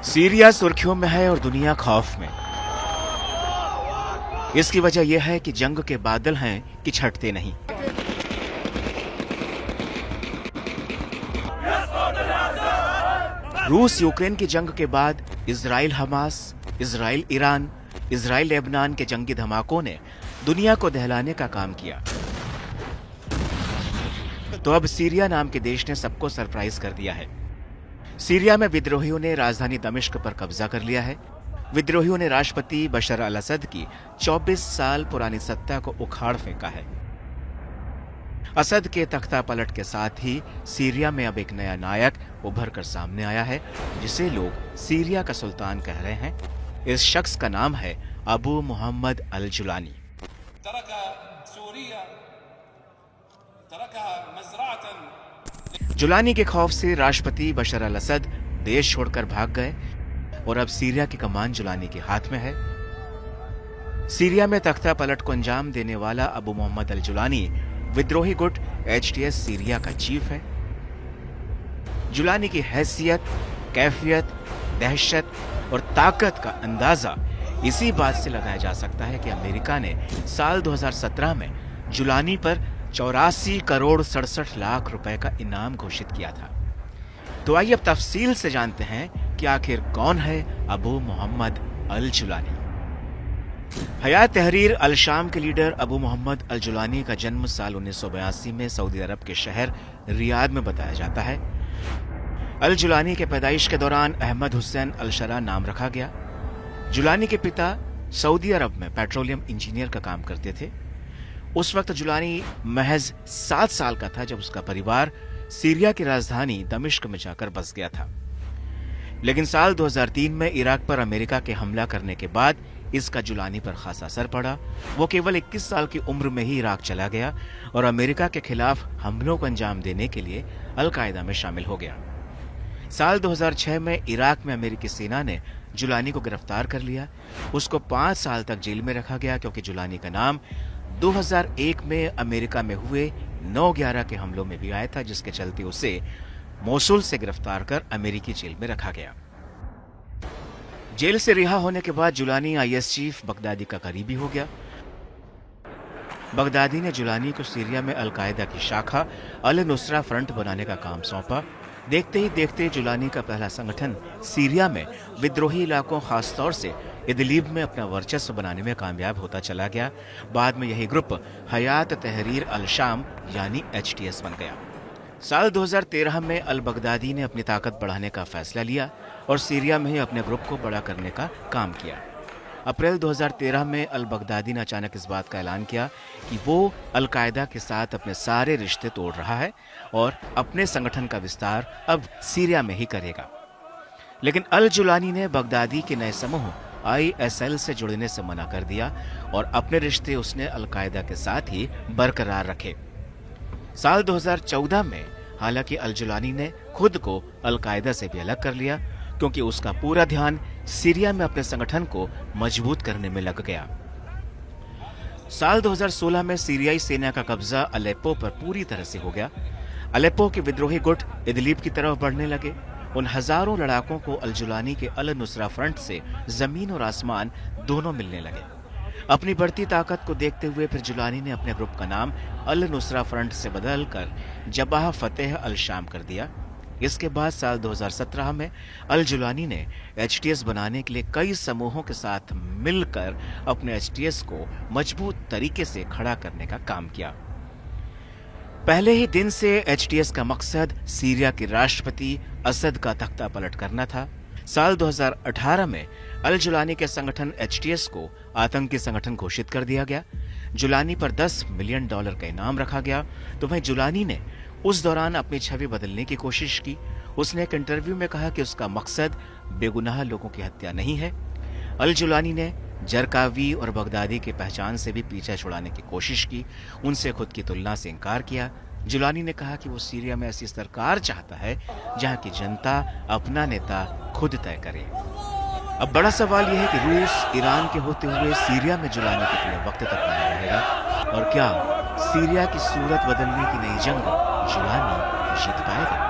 Syria सुर्खियों में है और दुनिया खौफ में। इसकी वजह यह है कि जंग के बादल हैं कि छटते नहीं। रूस यूक्रेन की जंग के बाद Israel Hamas, Israel Iran, Israel Lebanon के जंगी धमाकों ने दुनिया को दहलाने का काम किया। तो अब सीरिया नाम के देश ने सबको सरप्राइज कर दिया है। सीरिया में विद्रोहियों ने राजधानी दमिश्क पर कब्जा कर लिया है। विद्रोहियों ने राष्ट्रपति बशर अल असद की 24 साल पुरानी सत्ता को उखाड़ फेंका है। असद के तख्ता पलट के साथ ही सीरिया में अब एक नया नायक उभर कर सामने आया है, जिसे लोग सीरिया का सुल्तान कह रहे हैं। इस शख्स का नाम है अबू मोहम्मद अल जुलानी। जुलानी के खौफ से राष्ट्रपति बशर अल असद देश छोड़कर भाग गए और अब सीरिया की कमान जुलानी के हाथ में है। सीरिया में तख्ता पलट को अंजाम देने वाला अबू मोहम्मद अल जुलानी विद्रोही गुट HTS सीरिया का चीफ है। जुलानी की हैसियत, कैफियत, दहशत और ताकत का अंदाजा इसी बात से लगाया जा सकता है कि अमेरिका ने साल 2017 में जुलानी पर 84 करोड़ 67 लाख रुपए का इनाम घोषित किया था। तो आइए अब तफसील से जानते हैं कि आखिर कौन है अबू मोहम्मद अल जुलानी। हयात तहरीर अल शाम के लीडर अबू मोहम्मद अल जुलानी का जन्म साल 1982 में सऊदी अरब के शहर रियाद में बताया जाता है। अल जुलानी के पैदाइश के दौरान अहमद हुसैन अल शरा नाम रखा गया। जुलानी के पिता सऊदी अरब में पेट्रोलियम इंजीनियर का काम करते थे। उस वक्त जुलानी महज 7 साल का था जब उसका परिवार सीरिया की राजधानी दमिश्क में जाकर बस गया था। लेकिन साल 2003 में इराक पर अमेरिका के हमला करने के बाद इसका जुलानी पर खासा असर पड़ा। वो केवल 21 साल की उम्र में ही इराक चला गया और अमेरिका के खिलाफ हमलों को अंजाम देने के लिए अल कायदा में शामिल हो गया। साल 2006 में इराक में अमेरिकी सेना ने जुलानी को गिरफ्तार कर लिया। उसको 5 साल तक जेल में रखा गया क्योंकि जुलानी का नाम 2001 में अमेरिका में हुए 9/11 के हमलों में भी आया था, जिसके चलते उसे मोसुल से गिरफ्तार कर अमेरिकी जेल में रखा गया। जेल से रिहा होने के बाद जुलानी IS चीफ बगदादी का करीबी हो गया। बगदादी ने जुलानी को सीरिया में अल कायदा की शाखा अल नुसरा फ्रंट बनाने का काम सौंपा। देखते ही देखते जुलानी का पहला संगठन सीरिया में विद्रोही इलाकों, खासतौर से इदलिब में अपना वर्चस्व बनाने में कामयाब होता चला गया। बाद में यही ग्रुप हयात तहरीर अल शाम यानी HTS बन गया। साल 2013 में अल बगदादी ने अपनी ताकत बढ़ाने का फैसला लिया और सीरिया में ही अपने ग्रुप को बड़ा करने का काम किया। अप्रैल 2013 में अल बगदादी ने अचानक इस बात का ऐलान किया कि वो अल कायदा के साथ अपने सारे रिश्ते तोड़ रहा है और अपने संगठन का विस्तार अब सीरिया में ही करेगा। लेकिन अल जुलानी ने बगदादी के नए समूह ISL से जुड़ने से मना कर दिया और अपने रिश्ते उसने अल कायदा के साथ ही बरकरार रखे। साल 2014 में हालांकि अल जुलानी ने खुद को अल कायदा से भी अलग कर लिया क्योंकि उसका पूरा ध्यान सीरिया में अपने संगठन को मजबूत करने में लग गया। साल 2016 में सीरियाई सेना का कब्जा अलेप्पो पर पूरी तरह से हो गया। अलेप्पो के विद्रोही गुट इदलिब की तरफ बढ़ने लगे। उन हजारों लड़ाकों को अल जुलानी के अल नुसरा फ्रंट से जमीन और आसमान दोनों मिलने लगे। अपनी बढ़ती ताकत को देखते हुए फिर जुलानी ने अपने ग्रुप का नाम अल नुसरा फ्रंट से बदलकर जबाह फतेह अल शाम कर दिया। इसके बाद साल 2017 में अल जुलानी ने HTS बनाने के लिए कई समूहों के साथ मिलकर अपने HTS को मजबूत तरीके से खड़ा करने का काम किया। पहले ही दिन से HTS का मकसद सीरिया के राष्ट्रपति असद का तख्ता पलट करना था। साल 2018 में अल जुलानी के संगठन HTS को आतंकी संगठन घोषित कर दिया गया। जुलानी पर $10 मिलियन का इनाम रखा गया। तो वहीं जुलानी ने उस दौरान अपनी छवि बदलने की कोशिश की। उसने एक इंटरव्यू में कहा कि उसका मकसद बेगुनाह लोगों की हत्या नहीं है। अल जुलानी ने जरकावी और बगदादी की पहचान से भी पीछा छुड़ाने की कोशिश की। उनसे खुद की तुलना से इनकार किया। जुलानी ने कहा कि वो सीरिया में ऐसी सरकार चाहता है जहां की जनता अपना नेता खुद तय करे। अब बड़ा सवाल यह है कि रूस, ईरान के होते हुए सीरिया में जुलानी कितने वक्त तक बना रहेगा और क्या सीरिया की सूरत बदलने की नई जंग जुलानी जीत पाएगा?